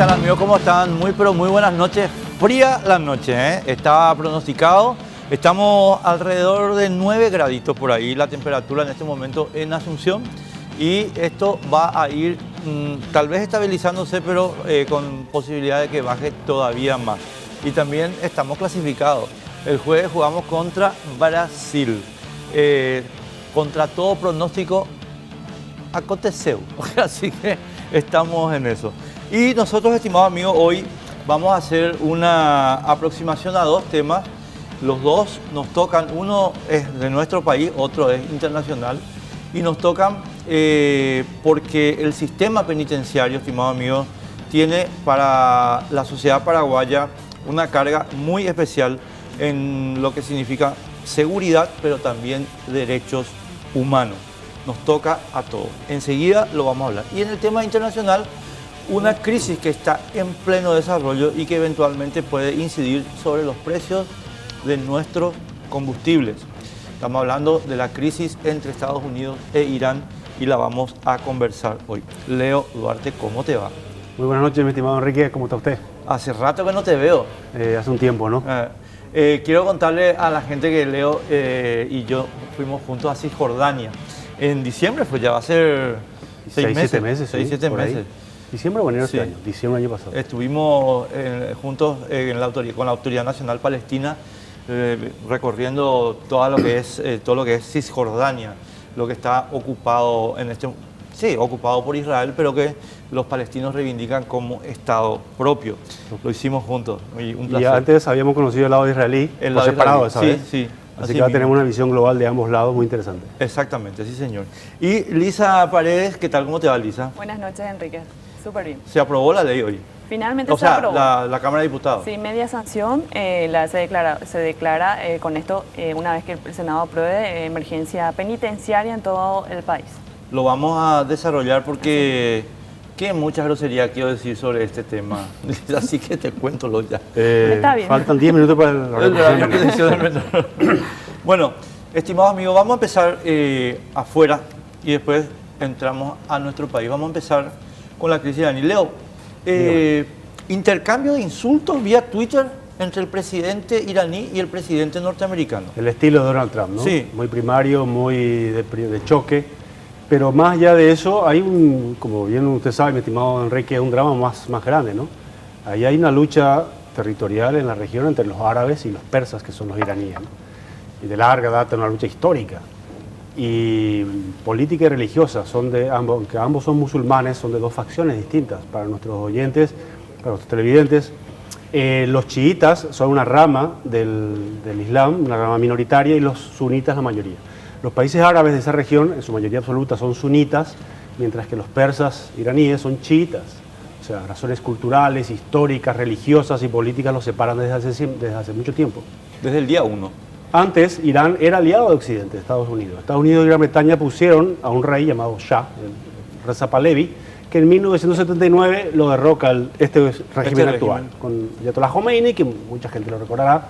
tal, amigos? ¿Cómo están? Muy pero muy buenas noches. Fría la noche, ¿eh? Estaba pronosticado. Estamos alrededor de 9 graditos por ahí la temperatura en este momento en Asunción. Y esto va a ir tal vez estabilizándose, pero con posibilidad de que baje todavía más. Y también estamos clasificados. El jueves jugamos contra Brasil. Contra todo pronóstico aconteceu. Así que estamos en eso. Y nosotros, estimados amigos, hoy vamos a hacer una aproximación a dos temas. Los dos nos tocan, uno es de nuestro país, otro es internacional. Y nos tocan porque el sistema penitenciario, estimados amigos, tiene para la sociedad paraguaya una carga muy especial en lo que significa seguridad, pero también derechos humanos. Nos toca a todos. Enseguida lo vamos a hablar. Y en el tema internacional, una crisis que está en pleno desarrollo y que eventualmente puede incidir sobre los precios de nuestros combustibles. Estamos hablando de la crisis entre Estados Unidos e Irán y la vamos a conversar hoy. Leo Duarte, ¿cómo te va? Muy buenas noches, mi estimado Enrique. ¿Cómo está usted? Hace rato que no te veo. Hace un tiempo, ¿no? Quiero contarle a la gente que Leo y yo fuimos juntos a Cisjordania. En diciembre, pues ya va a ser 6 meses. 7 meses. ¿Diciembre o enero Sí. este año? Diciembre del año pasado. Estuvimos juntos con la Autoridad Nacional Palestina recorriendo todo lo que es Cisjordania, lo que está ocupado ocupado por Israel, pero que los palestinos reivindican como Estado propio. Lo hicimos juntos. Un placer. Y antes habíamos conocido el lado israelí, El por lado separado, israelí. ¿sabes? Sí. Así que ahora tenemos una visión global de ambos lados muy interesante. Exactamente, sí, señor. Y Lisa Paredes, ¿qué tal? ¿Cómo te va, Lisa? Buenas noches, Enrique. Súper bien. Se aprobó la ley hoy. Finalmente se aprobó. La Cámara de Diputados. Sí, media sanción. Se declara con esto, una vez que el Senado apruebe, emergencia penitenciaria en todo el país. Lo vamos a desarrollar porque qué mucha grosería quiero decir sobre este tema. Así que te cuento ya. Está bien. Faltan 10 minutos para La repetición del menor. Bueno, estimados amigos, vamos a empezar afuera y después entramos a nuestro país. Vamos a empezar con la crisis de Dani. Leo, intercambio de insultos vía Twitter entre el presidente iraní y el presidente norteamericano. El estilo de Donald Trump, ¿no? Sí. Muy primario, muy de choque. Pero más allá de eso, hay como bien usted sabe, mi estimado Enrique, un drama más grande, ¿no? Ahí hay una lucha territorial en la región entre los árabes y los persas, que son los iraníes, ¿no? Y de larga data, una lucha histórica. Y política y religiosa, aunque ambos son musulmanes, son de dos facciones distintas. Para nuestros oyentes, para nuestros televidentes, los chiitas son una rama del Islam, una rama minoritaria, y los sunitas la mayoría. Los países árabes de esa región, en su mayoría absoluta, son sunitas, mientras que los persas iraníes son chiitas. O sea, razones culturales, históricas, religiosas y políticas los separan desde hace mucho tiempo. Desde el día 1. Antes, Irán era aliado de Occidente, de Estados Unidos. Estados Unidos y Gran Bretaña pusieron a un rey llamado Shah, el Reza Pahlavi, que en 1979 lo derroca este régimen actual, con Ayatollah Khomeini, que mucha gente lo recordará,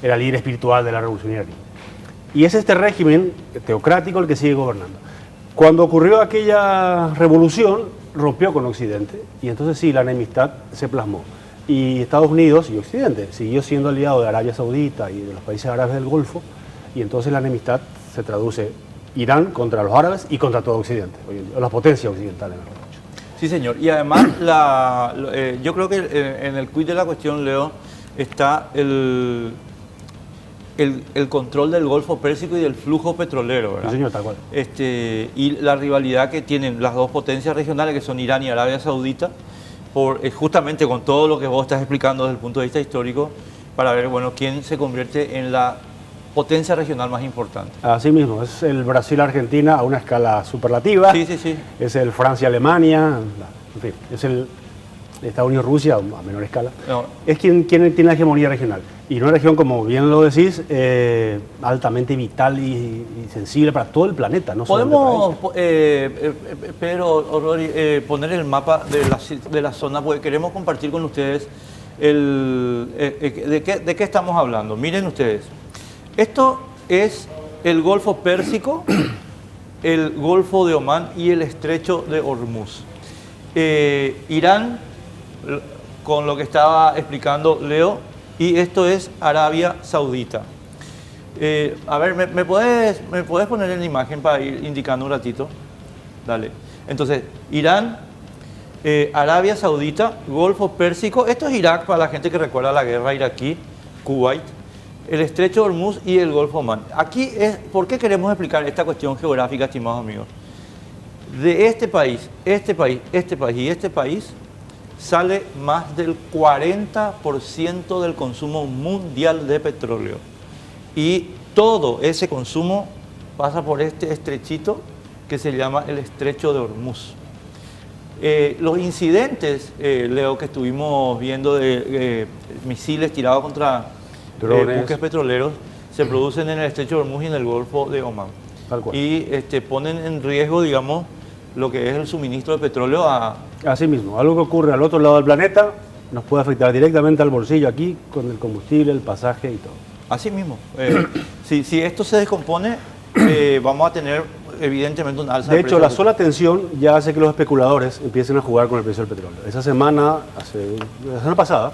era el líder espiritual de la revolución iraní. Y es este régimen teocrático el que sigue gobernando. Cuando ocurrió aquella revolución, rompió con Occidente, y entonces sí, la enemistad se plasmó. Y Estados Unidos y Occidente siguió siendo aliado de Arabia Saudita y de los países árabes del Golfo, y entonces la enemistad se traduce Irán contra los árabes y contra todo Occidente, o las potencias occidentales, mejor dicho. Sí, señor. Y además, yo creo que en el quid de la cuestión, Leo, está el control del Golfo Pérsico y del flujo petrolero, ¿verdad? Sí, señor, tal cual. Y la rivalidad que tienen las dos potencias regionales, que son Irán y Arabia Saudita, justamente con todo lo que vos estás explicando desde el punto de vista histórico, para ver, bueno, quién se convierte en la potencia regional más importante. Así mismo, es el Brasil-Argentina a una escala superlativa. Sí, sí, sí. Es el Francia-Alemania, en fin, es el Estados Unidos-Rusia a menor escala. No. Es quien tiene la hegemonía regional. Y una región, como bien lo decís, altamente vital y sensible para todo el planeta. No podemos, Pedro, poner el mapa de la zona, porque queremos compartir con ustedes de qué estamos hablando. Miren ustedes, esto es el Golfo Pérsico, el Golfo de Omán y el Estrecho de Hormuz. Irán con lo que estaba explicando Leo, y esto es Arabia Saudita. A ver, ¿me puedes poner en la imagen para ir indicando un ratito? Dale. Entonces, Irán, Arabia Saudita, Golfo Pérsico, esto es Irak para la gente que recuerda la guerra iraquí, Kuwait, el Estrecho de Hormuz y el Golfo Omán. Aquí es, ¿por qué queremos explicar esta cuestión geográfica, estimados amigos? De este país y este país sale más del 40% del consumo mundial de petróleo. Y todo ese consumo pasa por este estrechito que se llama el Estrecho de Hormuz. Los incidentes, Leo, que estuvimos viendo de misiles tirados contra buques petroleros, se producen en el Estrecho de Hormuz y en el Golfo de Omán. Tal cual. Y ponen en riesgo, digamos, lo que es el suministro de petróleo a... Así mismo, algo que ocurre al otro lado del planeta nos puede afectar directamente al bolsillo aquí con el combustible, el pasaje y todo. Así mismo. Si esto se descompone, vamos a tener evidentemente un alza De de hecho, precios. la sola tensión ya hace que los especuladores empiecen a jugar con el precio del petróleo. Esa semana, la semana pasada,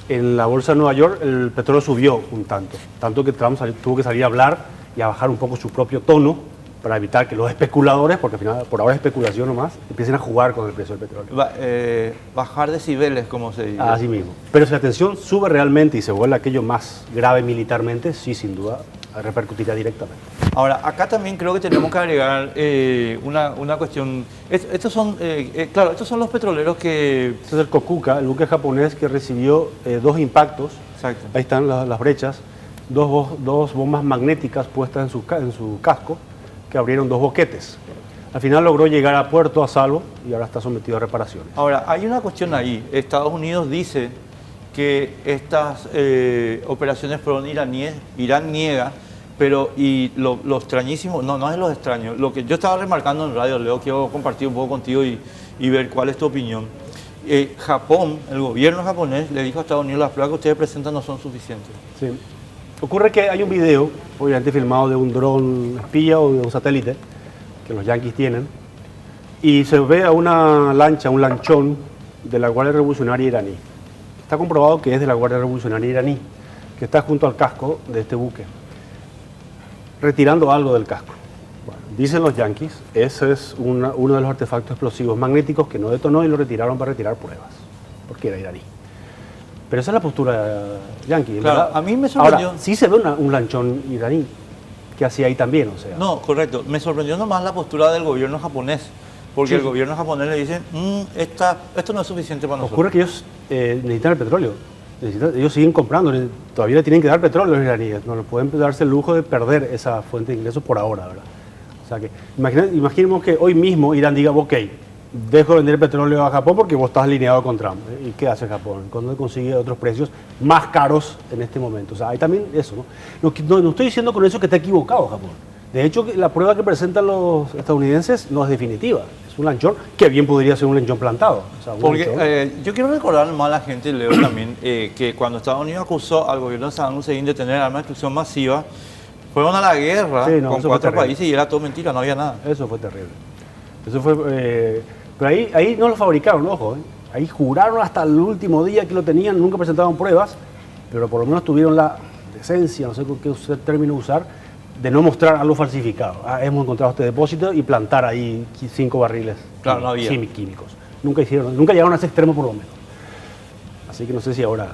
en la bolsa de Nueva York, el petróleo subió un tanto que Trump tuvo que salir a hablar y a bajar un poco su propio tono para evitar que los especuladores, porque al final por ahora es especulación nomás, empiecen a jugar con el precio del petróleo. Bajar decibeles, como se dice. Así mismo. Pero si la tensión sube realmente y se vuelve aquello más grave militarmente, sí, sin duda, repercutirá directamente. Ahora, acá también creo que tenemos que agregar una cuestión. Estos son los petroleros que... Este es el Kokuka, el buque japonés que recibió 2 impactos. Exacto. Ahí están las brechas. Dos bombas magnéticas puestas en su casco que abrieron 2 boquetes. Al final logró llegar a puerto a salvo y ahora está sometido a reparaciones. Ahora, hay una cuestión ahí. Estados Unidos dice que estas operaciones fueron iraníes. Irán niega, pero lo extrañísimo, no es lo extraño. Lo que yo estaba remarcando en radio, Leo, quiero compartir un poco contigo y ver cuál es tu opinión. Japón, el gobierno japonés le dijo a Estados Unidos: las pruebas que ustedes presentan no son suficientes. Sí. Ocurre que hay un video, obviamente filmado de un dron espía o de un satélite, que los yanquis tienen, y se ve a una lancha, un lanchón de la Guardia Revolucionaria iraní. Está comprobado que es de la Guardia Revolucionaria iraní, que está junto al casco de este buque, retirando algo del casco. Bueno, dicen los yanquis, ese es uno de los artefactos explosivos magnéticos que no detonó y lo retiraron para retirar pruebas, porque era iraní. Pero esa es la postura yanqui. Claro, ¿verdad? a mí me sorprendió. Ahora, sí se ve un lanchón iraní, que hacía ahí también, o sea. No, correcto. Me sorprendió nomás la postura del gobierno japonés, porque el gobierno japonés le dice: esto no es suficiente para nosotros. Ocurre que ellos necesitan el petróleo. Ellos siguen comprando, todavía le tienen que dar petróleo a los iraníes. No pueden darse el lujo de perder esa fuente de ingresos por ahora, ¿verdad? O sea que, imaginemos que hoy mismo Irán diga: ok, dejo de vender petróleo a Japón porque vos estás alineado con Trump. ¿Y qué hace Japón? ¿Cuándo consigue otros precios más caros en este momento? O sea, hay también eso, ¿no? No estoy diciendo con eso que está equivocado Japón. De hecho, la prueba que presentan los estadounidenses no es definitiva. Es un lanchón que bien podría ser un lanchón plantado. O sea, porque yo quiero recordar más a la gente, Leo, también, que cuando Estados Unidos acusó al gobierno de Saddam Hussein de tener armas de destrucción masiva, fueron a la guerra con 4 países y era todo mentira, no había nada. Eso fue terrible. Eso fue, pero ahí no lo fabricaron, ojo. Ahí juraron hasta el último día que lo tenían, nunca presentaban pruebas, pero por lo menos tuvieron la decencia, no sé qué término usar, de no mostrar algo falsificado. Hemos encontrado este depósito y plantar ahí 5 barriles químicos. Nunca llegaron a ese extremo por lo menos. Así que no sé si ahora...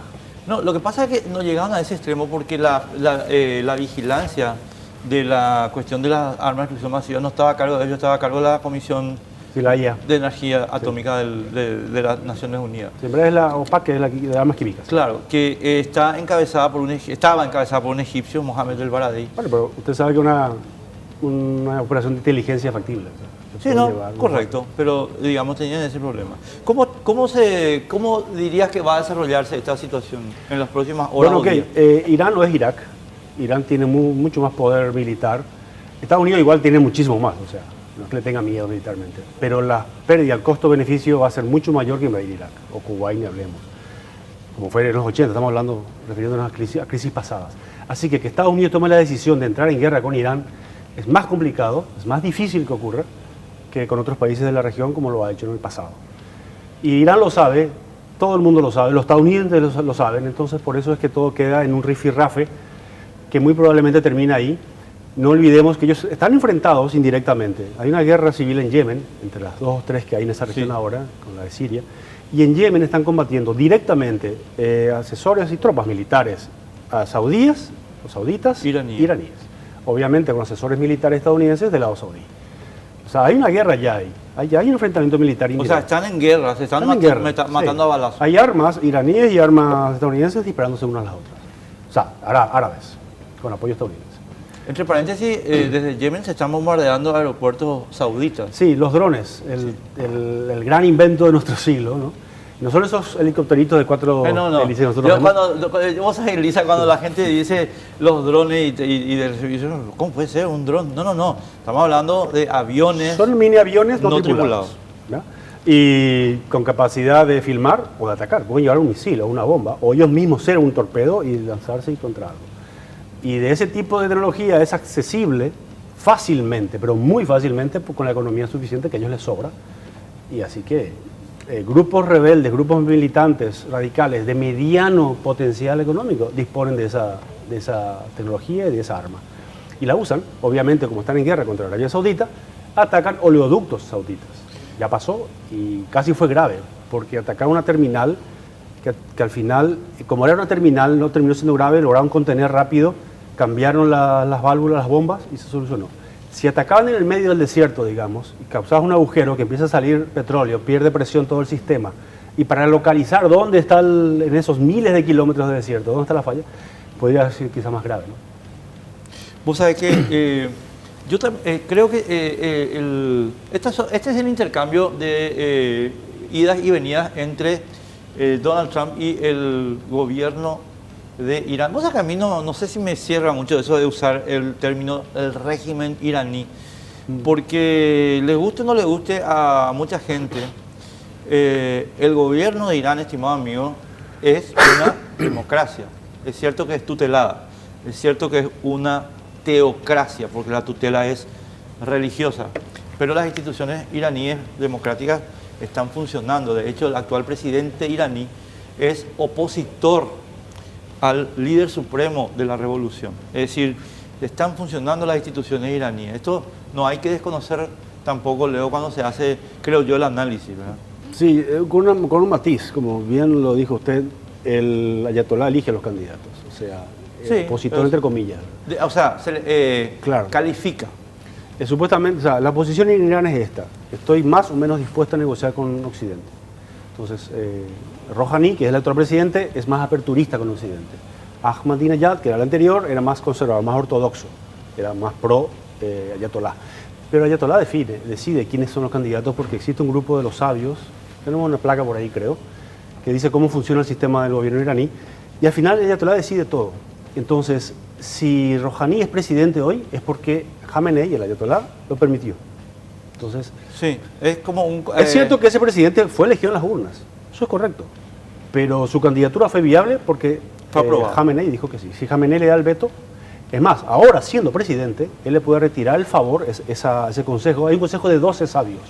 No, lo que pasa es que no llegaron a ese extremo porque la vigilancia de la cuestión de las armas de destrucción masiva no estaba a cargo de ellos, estaba a cargo de la Comisión de Energía Atómica de las Naciones Unidas. Siempre es la OPAC, que es la de armas químicas. Claro, que estaba encabezada por un egipcio, Mohamed El Baradei. Bueno, pero usted sabe que una operación de inteligencia factible. O sea, sí, no, correcto, pero digamos tenían ese problema. ¿Cómo dirías que va a desarrollarse esta situación en las próximas horas? Bueno, Irán no es Irak. Irán tiene mucho más poder militar. Estados Unidos igual tiene muchísimo más, o sea, no es que le tenga miedo militarmente. Pero la pérdida, el costo-beneficio va a ser mucho mayor que invadir Irak, o Kuwait, ni hablemos. Como fue en los 80, estamos hablando, refiriéndonos a crisis pasadas. Así que Estados Unidos tome la decisión de entrar en guerra con Irán es más complicado, es más difícil que ocurra que con otros países de la región como lo ha hecho en el pasado. Y Irán lo sabe, Todo el mundo lo sabe, los estadounidenses lo saben, entonces por eso es que todo queda en un rifirrafe que muy probablemente termina ahí. No olvidemos que ellos están enfrentados indirectamente. Hay una guerra civil en Yemen, entre las dos o tres que hay en esa región ahora, con la de Siria, y en Yemen están combatiendo directamente asesores y tropas militares a saudíes, o sauditas, iraníes. Obviamente con asesores militares estadounidenses del lado saudí. O sea, hay una guerra ya ahí. Hay un enfrentamiento militar indirecto. O sea, están en guerra, se están matando a balazos. Hay armas iraníes y armas estadounidenses disparándose unas a las otras. O sea, árabes, con apoyo estadounidense. Entre paréntesis, desde Yemen se están bombardeando aeropuertos sauditas. Sí, los drones, el gran invento de nuestro siglo, ¿no? No son esos helicópteritos de 4 hélices. Vos sabés, Lisa, cuando la gente dice los drones y del servicio, ¿cómo puede ser un dron? No. Estamos hablando de aviones. Son mini aviones no tripulados. ¿Ya? Y con capacidad de filmar o de atacar. Pueden llevar un misil o una bomba, o ellos mismos ser un torpedo y lanzarse contra algo. Y de ese tipo de tecnología es accesible fácilmente, pero muy fácilmente, con la economía suficiente que a ellos les sobra. Y así que grupos rebeldes, grupos militantes radicales de mediano potencial económico disponen de esa tecnología y de esa arma. Y la usan, obviamente, como están en guerra contra Arabia Saudita, atacan oleoductos sauditas. Ya pasó y casi fue grave, porque atacaron una terminal que al final, como era una terminal, no terminó siendo grave, lograron contener rápido, cambiaron las válvulas, las bombas y se solucionó. Si atacaban en el medio del desierto, digamos, y causabas un agujero que empieza a salir petróleo, pierde presión todo el sistema, y para localizar dónde está, en esos miles de kilómetros de desierto, dónde está la falla, podría ser quizás más grave, ¿no? Vos sabés que yo creo que este es el intercambio de idas y venidas entre Donald Trump y el gobierno de Irán. Vos sabés que a mí no sé si me cierra mucho eso de usar el término el régimen iraní, porque le guste o no le guste a mucha gente, el gobierno de Irán, estimado amigo, es una democracia. Es cierto que es tutelada, es cierto que es una teocracia, porque la tutela es religiosa, pero las instituciones iraníes democráticas están funcionando. De hecho, el actual presidente iraní es opositor al líder supremo de la revolución. Es decir, están funcionando las instituciones iraníes. Esto no hay que desconocer tampoco, Leo, cuando se hace, creo yo, el análisis, ¿verdad? Sí, con un matiz, como bien lo dijo usted, el ayatolá elige a los candidatos, o sea, opositor entre comillas. O sea, claro, califica. Supuestamente, o sea, la posición en Irán es esta: estoy más o menos dispuesta a negociar con Occidente. Entonces, Rouhani, que es el actual presidente, es más aperturista con Occidente. Ahmadinejad, que era el anterior, era más conservador, más ortodoxo, era más pro ayatolá. Pero ayatolá decide quiénes son los candidatos, porque existe un grupo de los sabios, tenemos una placa por ahí creo, que dice cómo funciona el sistema del gobierno iraní, y al final el ayatolá decide todo. Entonces, si Rouhani es presidente hoy, es porque Khamenei, el ayatolá, lo permitió. Entonces, sí, es como un... Es cierto que ese presidente fue elegido en las urnas, eso es correcto, pero su candidatura fue viable porque Khamenei dijo que sí. Si Khamenei le da el veto, es más, ahora siendo presidente, él le puede retirar el favor, ese consejo. Hay un consejo de 12 sabios.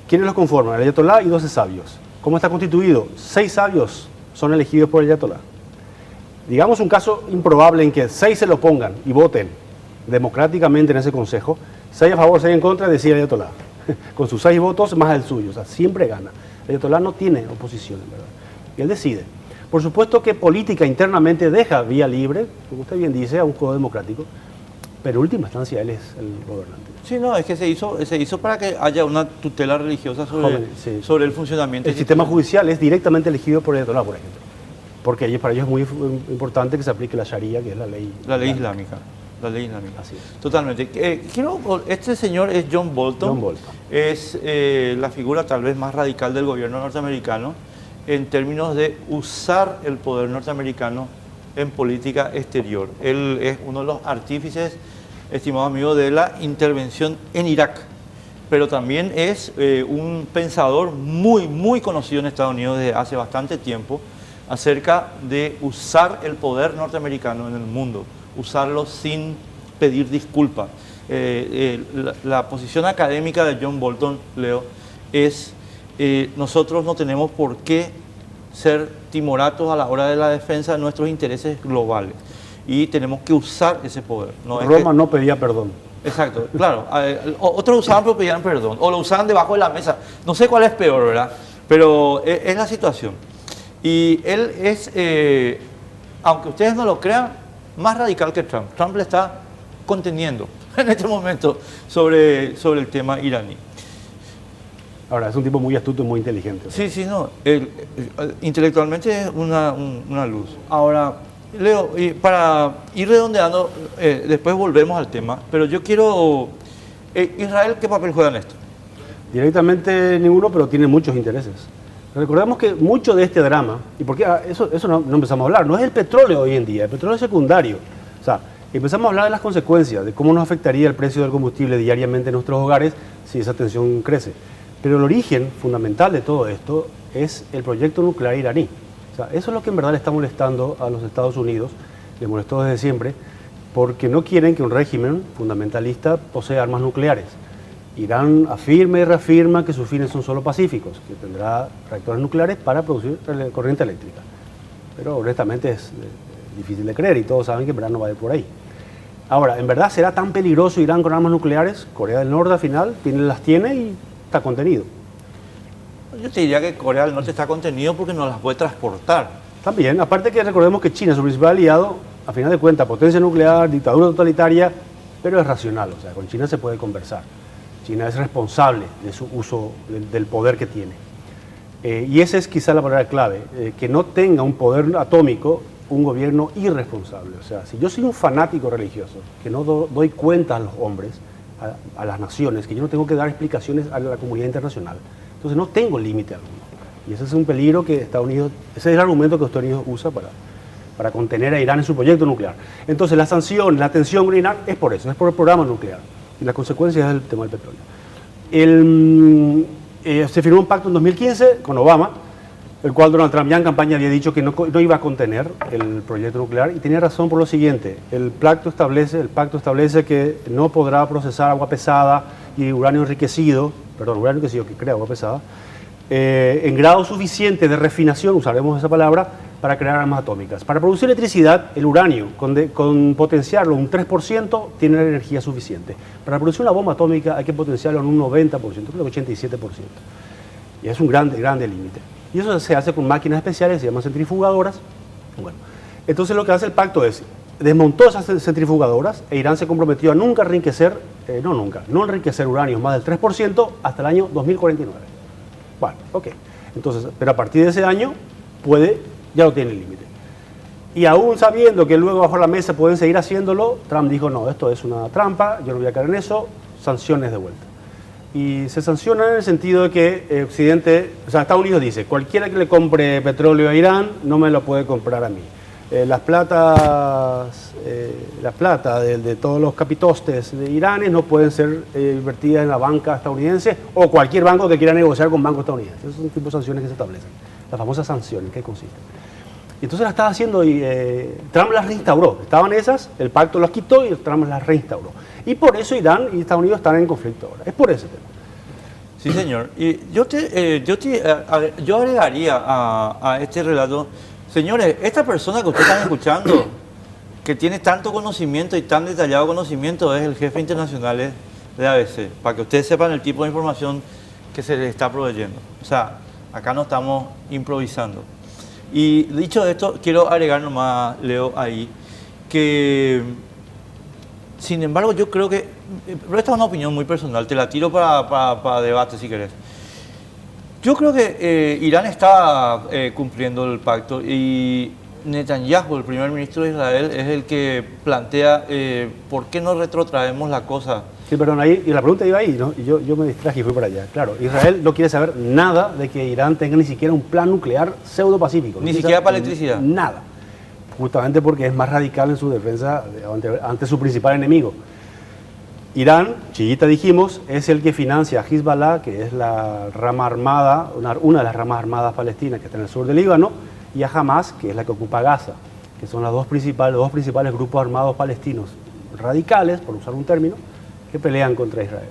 ¿Quiénes lo conforman? El ayatolá y 12 sabios. ¿Cómo está constituido? 6 sabios son elegidos por el ayatolá. Digamos un caso improbable en que 6 se lo pongan y voten democráticamente en ese consejo, 6 a favor, 6 en contra, decide el ayatolá. Con sus 6 votos más el suyo, o sea, siempre gana. El ayatolá no tiene oposición, en verdad. Y él decide. Por supuesto que política internamente deja vía libre, como usted bien dice, a un juego democrático, pero en última instancia él es el gobernante. Sí, no, es que se hizo para que haya una tutela religiosa sobre el funcionamiento. El sistema judicial es directamente elegido por el ayatolá, por ejemplo, porque para ellos es muy importante que se aplique la Sharia, que es la ley islámica. La ley islámica. Así es. Totalmente. Este señor es John Bolton. John Bolton. Es la figura tal vez más radical del gobierno norteamericano en términos de usar el poder norteamericano en política exterior. Él es uno de los artífices, estimado amigo, de la intervención en Irak, pero también es un pensador muy, muy conocido en Estados Unidos desde hace bastante tiempo acerca de usar el poder norteamericano en el mundo, usarlo sin pedir disculpas. La posición académica de John Bolton, Leo, es nosotros no tenemos por qué ser timoratos a la hora de la defensa de nuestros intereses globales. Y tenemos que usar ese poder. Roma no pedía perdón. Exacto, claro. Otros usaban pero pedían perdón, o lo usaban debajo de la mesa. No sé cuál es peor, ¿verdad? Pero es la situación. Y él es, aunque ustedes no lo crean, más radical que Trump. Trump le está conteniendo en este momento sobre el tema iraní. Ahora, es un tipo muy astuto y muy inteligente. Sí, sí, no. Intelectualmente es una luz. Ahora, Leo, para ir redondeando, después volvemos al tema, pero yo quiero... ¿Israel qué papel juega en esto? Directamente ninguno, pero tiene muchos intereses. Recordemos que mucho de este drama, y porque eso no empezamos a hablar, no es el petróleo hoy en día, el petróleo es secundario. O sea, empezamos a hablar de las consecuencias, de cómo nos afectaría el precio del combustible diariamente en nuestros hogares si esa tensión crece. Pero el origen fundamental de todo esto es el proyecto nuclear iraní. O sea, eso es lo que en verdad le está molestando a los Estados Unidos, le molestó desde siempre, porque no quieren que un régimen fundamentalista posea armas nucleares. Irán afirma y reafirma que sus fines son solo pacíficos, que tendrá reactores nucleares para producir corriente eléctrica. Pero honestamente es difícil de creer y todos saben que en verdad no va a ir por ahí. Ahora, ¿en verdad será tan peligroso Irán con armas nucleares? Corea del Norte al final las tiene y está contenido. Yo te diría que Corea del Norte está contenido porque no las puede transportar. También, aparte que recordemos que China es su principal aliado, a final de cuentas, potencia nuclear, dictadura totalitaria, pero es racional, o sea, con China se puede conversar. China es responsable de su uso del poder que tiene. Y esa es quizá la palabra clave, que no tenga un poder atómico un gobierno irresponsable. O sea, si yo soy un fanático religioso, que no doy cuenta a los hombres, a las naciones, que yo no tengo que dar explicaciones a la comunidad internacional, entonces no tengo límite alguno. Y ese es un peligro que Estados Unidos, ese es el argumento que Estados Unidos usa para contener a Irán en su proyecto nuclear. Entonces la sanción, la tensión con Irán es por eso, es por el programa nuclear. Y la consecuencia es el tema del petróleo. Se firmó un pacto en 2015 con Obama, el cual Donald Trump ya en campaña había dicho que no iba a contener el proyecto nuclear, y tenía razón por lo siguiente: el pacto establece que no podrá procesar agua pesada y uranio enriquecido, que crea agua pesada, en grado suficiente de refinación, usaremos esa palabra, para crear armas atómicas. Para producir electricidad, el uranio, con potenciarlo un 3%, tiene la energía suficiente. Para producir una bomba atómica hay que potenciarlo en un 90%, creo que 87%. Y es un grande límite. Y eso se hace con máquinas especiales, se llaman centrifugadoras. Bueno, entonces lo que hace el pacto es, desmontó esas centrifugadoras e Irán se comprometió a no enriquecer uranio más del 3% hasta el año 2049. Bueno, ok. Entonces, pero a partir de ese año ya no tiene límite. Y aún sabiendo que luego bajo la mesa pueden seguir haciéndolo, Trump dijo: no, esto es una trampa, yo no voy a caer en eso, sanciones de vuelta. Y se sancionan en el sentido de que Estados Unidos dice: cualquiera que le compre petróleo a Irán no me lo puede comprar a mí. La plata de todos los capitostes de iranes no pueden ser invertidas en la banca estadounidense o cualquier banco que quiera negociar con banco estadounidense. Esos son un tipo de sanciones que se establecen. Las famosas sanciones, ¿qué consisten? Y entonces las estaba haciendo y Trump las reinstauró. Estaban esas, el pacto las quitó y Trump las reinstauró. Y por eso Irán y Estados Unidos están en conflicto ahora. Es por ese tema. Sí, señor. Y yo agregaría a este relato, señores, esta persona que ustedes están escuchando, que tiene tanto conocimiento y tan detallado conocimiento, es el jefe internacional de ABC, para que ustedes sepan el tipo de información que se les está proveyendo. O sea, acá no estamos improvisando. Y dicho esto, quiero agregar nomás, Leo, ahí, que sin embargo yo creo que, pero esta es una opinión muy personal, te la tiro para debate si querés. Yo creo que Irán está cumpliendo el pacto y Netanyahu, el primer ministro de Israel, es el que plantea por qué no retrotraemos la cosa. Sí, perdón, ahí, y la pregunta iba ahí, ¿no? Y yo me distraje y fui para allá. Claro, Israel no quiere saber nada de que Irán tenga ni siquiera un plan nuclear pseudo-pacífico. Ni siquiera para electricidad. Nada. Justamente porque es más radical en su defensa ante su principal enemigo. Irán, chiita dijimos, es el que financia a Hezbollah, que es la rama armada, una de las ramas armadas palestinas que está en el sur del Líbano, y a Hamas, que es la que ocupa Gaza, que son los dos principales grupos armados palestinos radicales, por usar un término, que pelean contra Israel.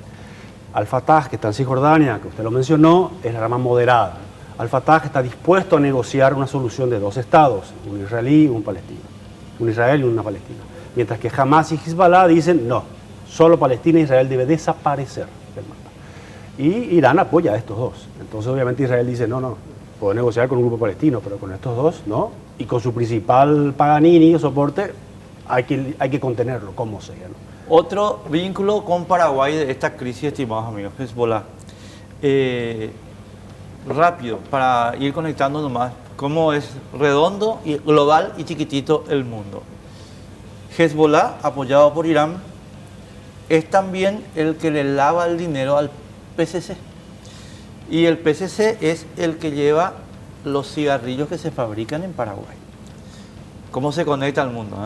Al-Fatah, que está en Cisjordania, que usted lo mencionó, es la rama moderada. Al-Fatah está dispuesto a negociar una solución de 2 estados, un israelí y un palestino, un Israel y una Palestina. Mientras que Hamas y Hezbollah dicen, no, solo Palestina e Israel debe desaparecer del mapa. Y Irán apoya a estos dos. Entonces obviamente Israel dice, no, puedo negociar con un grupo palestino, pero con estos dos no. Y con su principal Paganini o soporte hay que contenerlo, como sea, ¿no? Otro vínculo con Paraguay de esta crisis, estimados amigos, Hezbollah. Rápido, para ir conectando nomás, cómo es redondo, y global y chiquitito el mundo. Hezbollah, apoyado por Irán, es también el que le lava el dinero al PCC. Y el PCC es el que lleva los cigarrillos que se fabrican en Paraguay. ¿Cómo se conecta al mundo?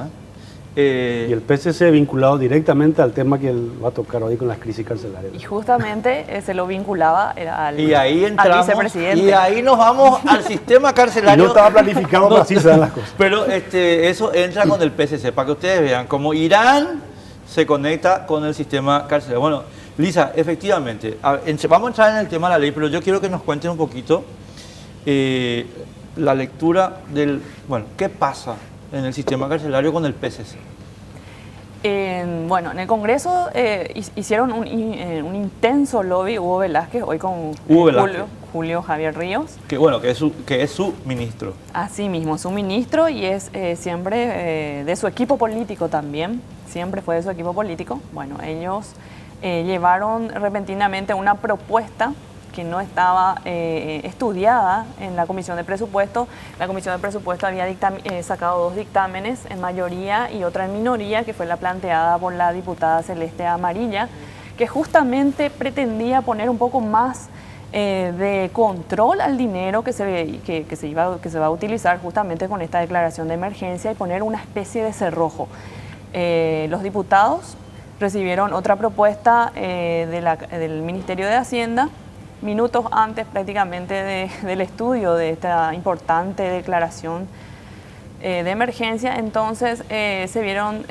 Y el PCC vinculado directamente al tema que él va a tocar hoy con las crisis carcelarias. Y justamente se lo vinculaba al vicepresidente. Y ahí nos vamos al sistema carcelario. Y no estaba planificado, pero así se dan las cosas. Pero eso entra con el PCC, para que ustedes vean cómo Irán se conecta con el sistema carcelario. Bueno, Lisa, efectivamente, vamos a entrar en el tema de la ley, pero yo quiero que nos cuenten un poquito la lectura del... Bueno, ¿qué pasa en el sistema carcelario con el PCC? En el Congreso hicieron un intenso lobby, Hugo Velázquez, hoy con Julio Javier Ríos. Que es su ministro. Así mismo, su ministro, y es siempre de su equipo político también, siempre fue de su equipo político. Bueno, ellos llevaron repentinamente una propuesta que no estaba estudiada en la Comisión de Presupuesto. La Comisión de Presupuesto había sacado 2 dictámenes, en mayoría y otra en minoría, que fue la planteada por la diputada Celeste Amarilla, que justamente pretendía poner un poco más de control al dinero que se va a utilizar justamente con esta declaración de emergencia y poner una especie de cerrojo. Los diputados recibieron otra propuesta del Ministerio de Hacienda, minutos antes prácticamente del estudio de esta importante declaración de emergencia. Entonces se vieron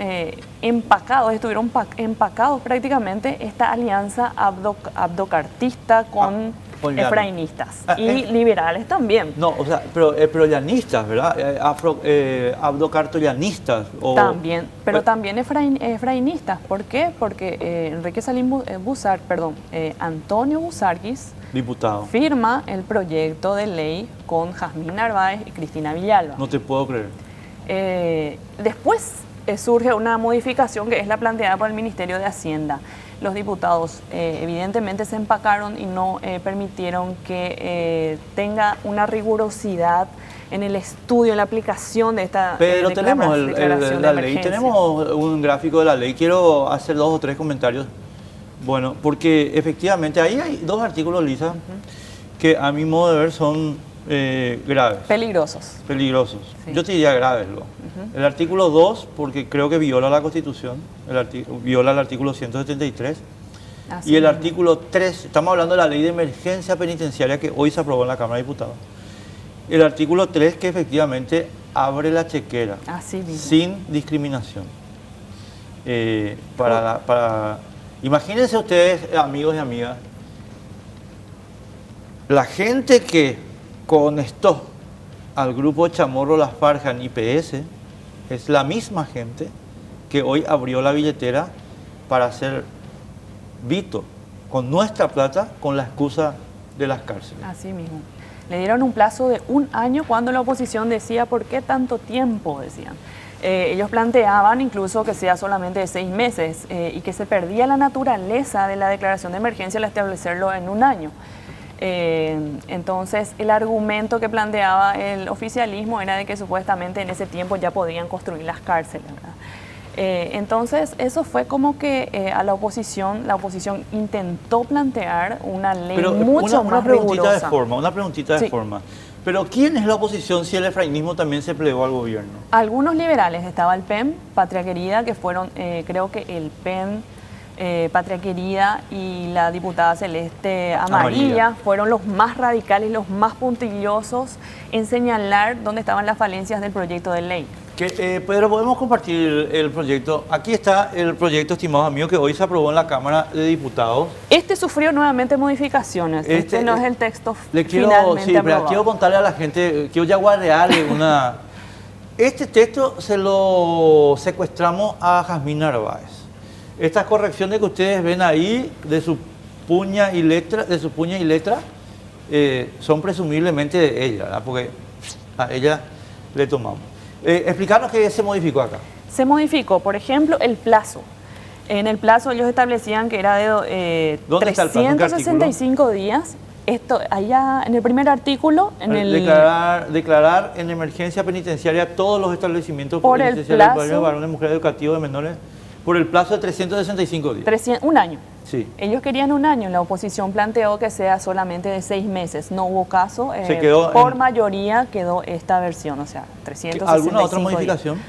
estuvieron empacados prácticamente esta alianza abdocartista con efrainistas y liberales también. No, o sea, pero llanistas, ¿verdad? Abdocartolianistas. También, pero también efrainistas. ¿Por qué? Porque Antonio Busarquis, diputado, firma el proyecto de ley con Jazmín Narváez y Cristina Villalba. No te puedo creer. Después surge una modificación que es la planteada por el Ministerio de Hacienda. Los diputados evidentemente se empacaron y no permitieron que tenga una rigurosidad en el estudio, en la aplicación de esta Pero tenemos la ley, emergencia. tenemos un gráfico de la ley. Quiero hacer 2 o 3 comentarios. Bueno, porque efectivamente ahí hay 2 artículos, Lisa, que a mi modo de ver son graves. Peligrosos. Sí. Yo te diría graves. El artículo 2, porque creo que viola la Constitución, viola el artículo 173. Así y el mismo. artículo 3, estamos hablando de la ley de emergencia penitenciaria que hoy se aprobó en la Cámara de Diputados. El artículo 3 que efectivamente abre la chequera Así mismo. sin discriminación. Imagínense ustedes, amigos y amigas, la gente que conectó al grupo Chamorro, Las Farjan y PS es la misma gente que hoy abrió la billetera para hacer Vito con nuestra plata con la excusa de las cárceles. Así mismo. Le dieron un plazo de 1 año cuando la oposición decía, ¿por qué tanto tiempo? Decían. Ellos planteaban incluso que sea solamente de 6 meses y que se perdía la naturaleza de la declaración de emergencia al establecerlo en 1 año. Entonces, el argumento que planteaba el oficialismo era de que supuestamente en ese tiempo ya podían construir las cárceles, ¿verdad? Entonces, eso fue como que a la oposición intentó plantear una ley Pero mucho más rigurosa. Una preguntita de Sí. forma. Pero ¿quién es la oposición si el efrainismo también se plegó al gobierno? Algunos liberales, estaba el PEN, Patria Querida, que fueron, creo que el PEN, Patria Querida y la diputada Celeste Amarilla fueron los más radicales, los más puntillosos en señalar dónde estaban las falencias del proyecto de ley. Pedro, podemos compartir el proyecto. Aquí está el proyecto, estimados amigos, que hoy se aprobó en la Cámara de Diputados. Este sufrió nuevamente modificaciones. Este no es el texto finalmente aprobado. Quiero contarle a la gente, quiero ya guardarle una... Este texto se lo secuestramos a Jazmín Narváez. Estas correcciones que ustedes ven ahí de su puña y letra, son presumiblemente de ella, ¿verdad? Porque a ella le tomamos. Explicarnos qué se modificó acá. Se modificó, por ejemplo, el plazo. En el plazo ellos establecían que era de 365 días. Esto, allá en el primer artículo, declarar en emergencia penitenciaria todos los establecimientos penitenciarios de varones, mujeres, educativos, de menores, por el plazo de 365 días. Un año. Sí. Ellos querían un año, la oposición planteó que sea solamente de 6 meses. No hubo caso, mayoría quedó esta versión, o sea, 365 ¿Alguna otra modificación? Días.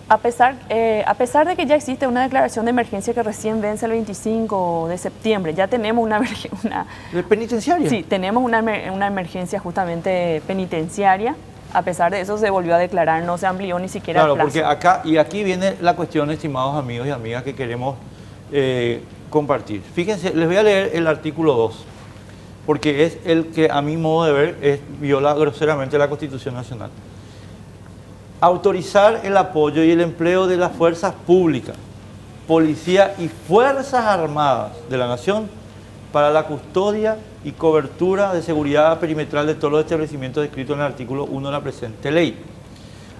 A pesar de que ya existe una declaración de emergencia que recién vence el 25 de septiembre, ya tenemos una ¿De penitenciaria? Sí, tenemos una emergencia justamente penitenciaria. A pesar de eso se volvió a declarar, no se amplió ni siquiera el plazo. Porque aquí viene la cuestión, estimados amigos y amigas, que queremos compartir. Fíjense, les voy a leer el artículo 2, porque es el que a mi modo de ver viola groseramente la Constitución Nacional. Autorizar el apoyo y el empleo de las fuerzas públicas, policía y fuerzas armadas de la nación para la custodia y cobertura de seguridad perimetral de todos los establecimientos descritos en el artículo 1 de la presente ley.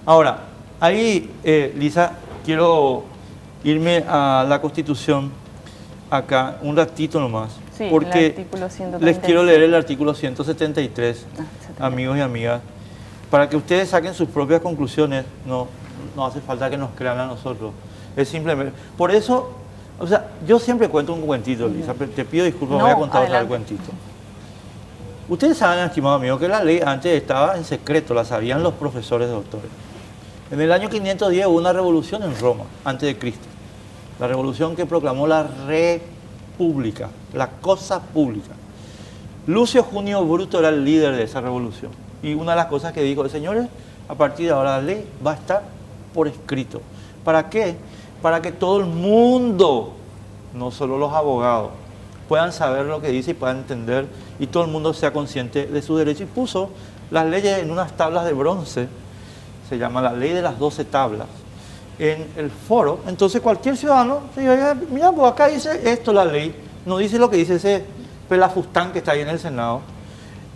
Ahora, ahí, Lisa, quiero irme a la Constitución acá un ratito nomás, sí, porque les quiero leer el artículo 173, amigos y amigas, para que ustedes saquen sus propias conclusiones. No hace falta que nos crean a nosotros. Es simplemente... Por eso, o sea, yo siempre cuento un cuentito, Lisa, te pido disculpas, voy a contar otra vez el cuentito. Ustedes saben, estimados amigos, que la ley antes estaba en secreto, la sabían los profesores doctores. En el año 510 hubo una revolución en Roma, antes de Cristo. La revolución que proclamó la república, la cosa pública. Lucio Junio Bruto era el líder de esa revolución. Y una de las cosas que dijo, señores, a partir de ahora la ley va a estar por escrito. ¿Para qué? Para que todo el mundo, no solo los abogados, puedan saber lo que dice y puedan entender, y todo el mundo sea consciente de sus derechos. Y puso las leyes en unas tablas de bronce, se llama la ley de las 12 tablas, en el foro. Entonces cualquier ciudadano dice, mira, pues acá dice esto la ley, no dice lo que dice ese pelafustán que está ahí en el Senado.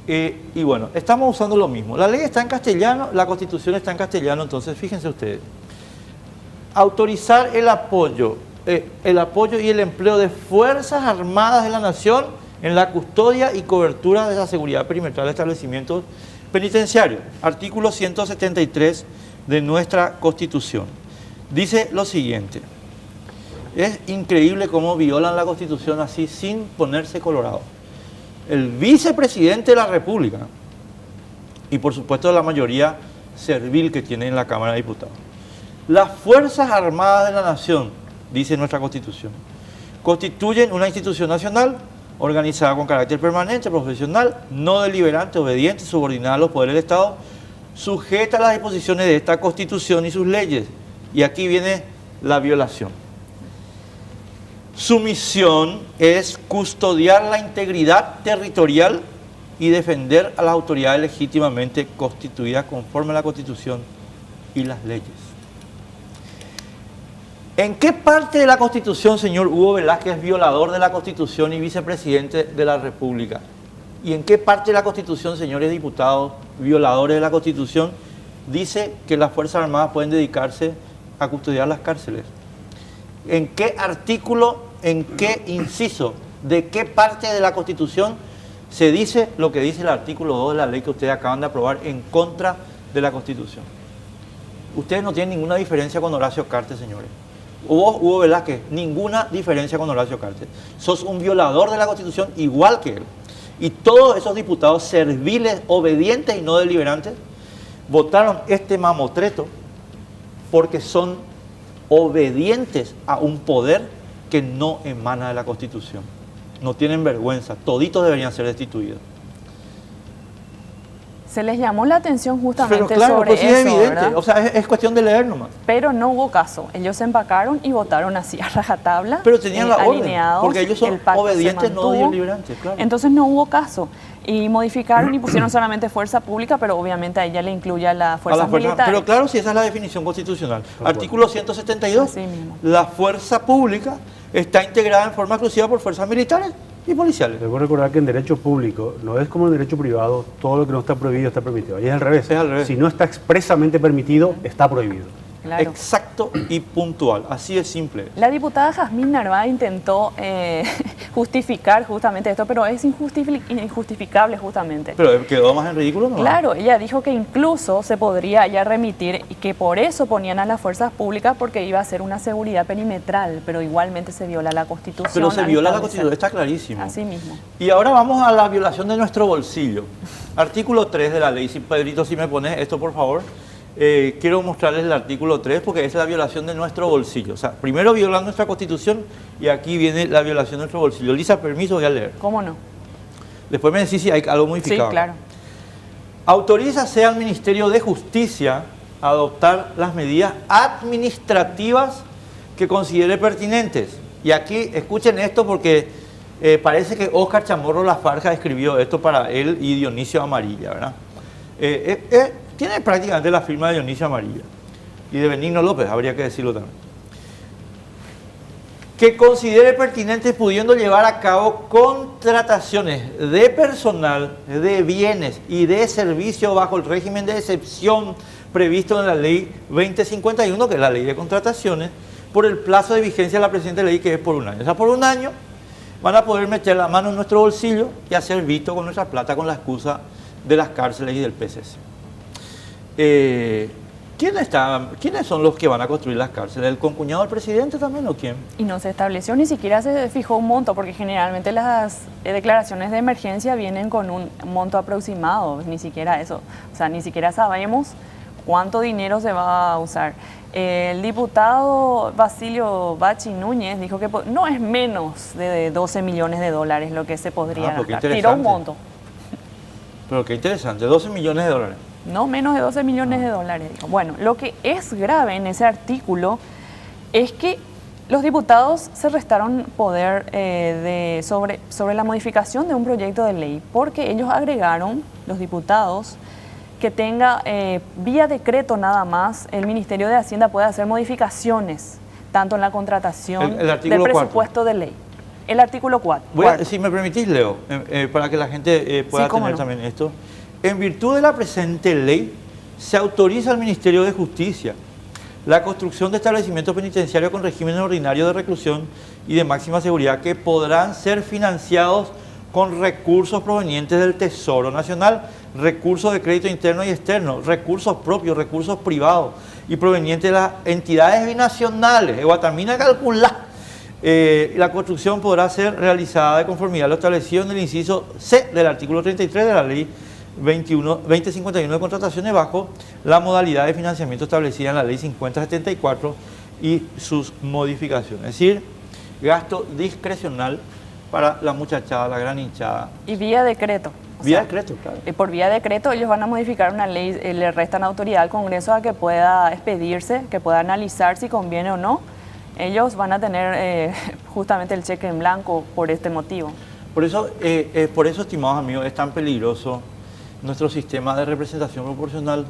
Y bueno, estamos usando lo mismo. La ley está en castellano, la Constitución está en castellano, entonces fíjense ustedes. Autorizar el apoyo y el empleo de Fuerzas Armadas de la Nación en la custodia y cobertura de la seguridad perimetral de establecimientos penitenciarios. Artículo 173 de nuestra Constitución. Dice lo siguiente. Es increíble cómo violan la Constitución así sin ponerse colorado. El vicepresidente de la República y por supuesto la mayoría servil que tiene en la Cámara de Diputados. Las Fuerzas Armadas de la Nación, dice nuestra Constitución, constituyen una institución nacional organizada con carácter permanente, profesional, no deliberante, obediente, subordinada a los poderes del Estado, sujeta a las disposiciones de esta Constitución y sus leyes. Y aquí viene la violación. Su misión es custodiar la integridad territorial y defender a las autoridades legítimamente constituidas conforme a la Constitución y las leyes. ¿En qué parte de la Constitución, señor Hugo Velázquez, es violador de la Constitución y vicepresidente de la República? ¿Y en qué parte de la Constitución, señores diputados, violadores de la Constitución, dice que las Fuerzas Armadas pueden dedicarse a custodiar las cárceles? ¿En qué artículo, en qué inciso, de qué parte de la Constitución se dice lo que dice el artículo 2 de la ley que ustedes acaban de aprobar en contra de la Constitución? Ustedes no tienen ninguna diferencia con Horacio Cartes, señores. Vos, Hugo Velázquez, ninguna diferencia con Horacio Cartes. Sos un violador de la Constitución igual que él. Y todos esos diputados serviles, obedientes y no deliberantes votaron este mamotreto porque son obedientes a un poder que no emana de la Constitución. No tienen vergüenza, toditos deberían ser destituidos. Se les llamó la atención justamente Pero claro, sobre pues sí eso, es evidente. ¿verdad? O sea, es cuestión de leer nomás. Pero no hubo caso. Ellos se empacaron y votaron así a rajatabla. Pero tenían la orden, alineados, porque ellos son el pacto se obedientes, no mantuvo. deliberantes, claro. Entonces no hubo caso. Y modificaron y pusieron solamente fuerza pública, pero obviamente a ella le incluye a las fuerzas militares. Pero claro, si esa es la definición constitucional. Artículo 172. Así mismo. La fuerza pública está integrada en forma exclusiva por fuerzas militares y policiales. Debo recordar que en derecho público no es como en derecho privado, todo lo que no está prohibido está permitido. Ahí es al revés. Es al revés. Si no está expresamente permitido, está prohibido. Claro. Exacto y puntual. Así es simple. La diputada Jazmín Narváez intentó justificar justamente esto, pero es injustificable justamente. Pero quedó más en ridículo, ¿no? Claro, ella dijo que incluso se podría ya remitir y que por eso ponían a las fuerzas públicas porque iba a ser una seguridad perimetral, pero igualmente se viola la Constitución. Pero se al viola la establecer. Constitución, está clarísimo. Así mismo. Y ahora vamos a la violación de nuestro bolsillo. Artículo 3 de la ley. Si Pedrito, si me pones esto, por favor. Quiero mostrarles el artículo 3 porque es la violación de nuestro bolsillo. O sea, primero violan nuestra Constitución y aquí viene la violación de nuestro bolsillo. Lisa, permiso, voy a leer. ¿Cómo no? Después me decís si hay algo modificado. Sí, claro. Autorízase al Ministerio de Justicia a adoptar las medidas administrativas que considere pertinentes. Y aquí, escuchen esto porque parece que Óscar Chamorro Lafarga escribió esto para él y Dionisio Amarilla, ¿verdad? Tiene prácticamente la firma de Dionisio Amarilla y de Benigno López, habría que decirlo también. Que considere pertinentes pudiendo llevar a cabo contrataciones de personal, de bienes y de servicios bajo el régimen de excepción previsto en la ley 2051, que es la ley de contrataciones, por el plazo de vigencia de la presente ley, que es por un año. O sea, por un año van a poder meter la mano en nuestro bolsillo y hacer visto con nuestra plata con la excusa de las cárceles y del PCC. ¿Quiénes son los que van a construir las cárceles? ¿El concuñado del presidente también o quién? Y no se estableció, ni siquiera se fijó un monto, porque generalmente las declaraciones de emergencia vienen con un monto aproximado, ni siquiera eso. O sea, ni siquiera sabemos cuánto dinero se va a usar. El diputado Basilio Bachi Núñez dijo que no es menos de 12 millones de dólares lo que se podría gastar. Tiró un monto. Pero qué interesante, 12 millones de dólares. No, menos de 12 millones de dólares. Dijo. Bueno, lo que es grave en ese artículo es que los diputados se restaron poder sobre la modificación de un proyecto de ley, porque ellos agregaron, los diputados, que tenga vía decreto nada más, el Ministerio de Hacienda puede hacer modificaciones, tanto en la contratación el del presupuesto de ley. El artículo 4. Si me permitís, Leo, para que la gente pueda tener también esto. En virtud de la presente ley, se autoriza al Ministerio de Justicia la construcción de establecimientos penitenciarios con régimen ordinario de reclusión y de máxima seguridad que podrán ser financiados con recursos provenientes del Tesoro Nacional, recursos de crédito interno y externo, recursos propios, recursos privados y provenientes de las entidades binacionales. Guatamina calcula. La construcción podrá ser realizada de conformidad a lo establecido en el inciso C del artículo 33 de la ley 2051 de contrataciones bajo la modalidad de financiamiento establecida en la ley 5074 y sus modificaciones. Es decir, gasto discrecional para la muchachada, la gran hinchada. Y vía decreto. Vía decreto, claro. Por vía decreto ellos van a modificar una ley, le restan autoridad al Congreso a que pueda expedirse, que pueda analizar si conviene o no. Ellos van a tener justamente el cheque en blanco por este motivo. Por eso, estimados amigos, es tan peligroso nuestro sistema de representación proporcional,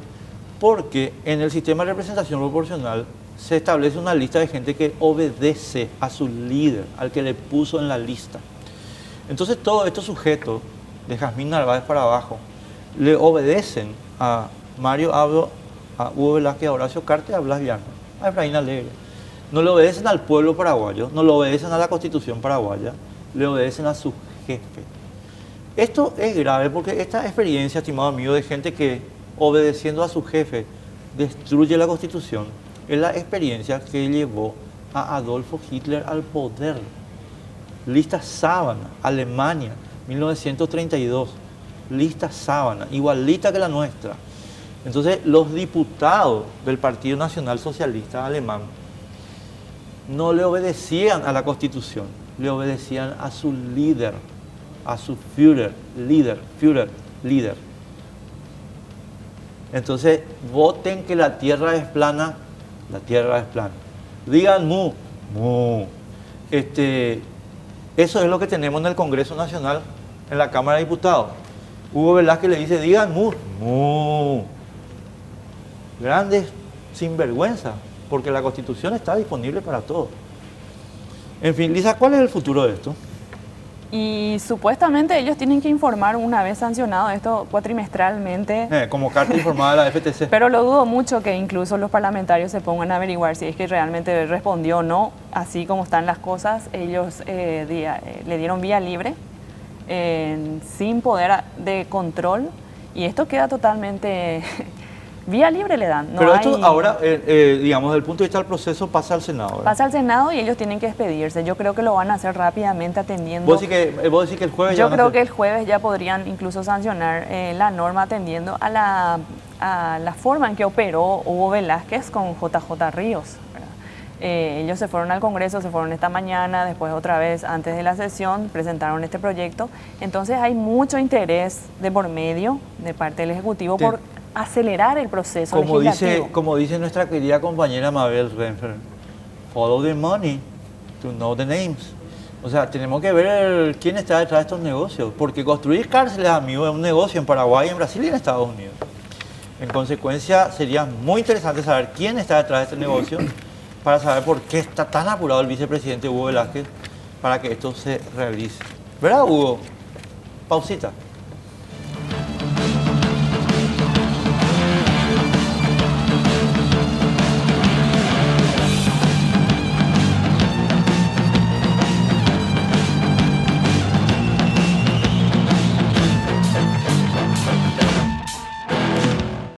porque en el sistema de representación proporcional se establece una lista de gente que obedece a su líder, al que le puso en la lista. Entonces todos estos sujetos, de Jazmín Narváez para abajo, le obedecen a Mario Abdo, a Hugo Velázquez, a Horacio Cartes, a Blas Viana, a Efraín Alegre. No le obedecen al pueblo paraguayo, no le obedecen a la Constitución paraguaya, le obedecen a su jefe. Esto es grave porque esta experiencia, estimado amigo, de gente que obedeciendo a su jefe destruye la Constitución, es la experiencia que llevó a Adolfo Hitler al poder. Lista Sábana, Alemania, 1932. Lista Sábana, igualita que la nuestra. Entonces, los diputados del Partido Nacional Socialista Alemán no le obedecían a la Constitución, le obedecían a su líder, a su Führer, líder. Entonces, voten que la tierra es plana, la tierra es plana. Digan mu, mu. Eso es lo que tenemos en el Congreso Nacional, en la Cámara de Diputados. Hugo Velázquez le dice, digan mu, mu. Grandes sinvergüenza, porque la Constitución está disponible para todos. En fin, Lisa, ¿cuál es el futuro de esto? Y supuestamente ellos tienen que informar una vez sancionado esto cuatrimestralmente. Como carta informada de la FTC. Pero lo dudo mucho que incluso los parlamentarios se pongan a averiguar si es que realmente respondió o no, así como están las cosas. Ellos le dieron vía libre, sin poder de control, y esto queda totalmente... Vía libre le dan. Pero esto ahora, digamos, desde el punto de vista del proceso, pasa al Senado, ¿verdad? Pasa al Senado y ellos tienen que expedirse. Yo creo que lo van a hacer rápidamente atendiendo... ¿Vos decís que el jueves ya Yo creo que el jueves ya podrían incluso sancionar la norma atendiendo a la forma en que operó Hugo Velázquez con JJ Ríos, ¿verdad? Ellos se fueron al Congreso, se fueron esta mañana, después otra vez antes de la sesión presentaron este proyecto. Entonces hay mucho interés de por medio de parte del Ejecutivo por acelerar el proceso legislativo. Como dice nuestra querida compañera Mabel Renfer, follow the money to know the names. O sea, tenemos que ver quién está detrás de estos negocios, porque construir cárceles, amigos, es un negocio en Paraguay, en Brasil y en Estados Unidos. En consecuencia, sería muy interesante saber quién está detrás de este negocio para saber por qué está tan apurado el vicepresidente Hugo Velázquez para que esto se realice. ¿Verdad, Hugo? Pausita.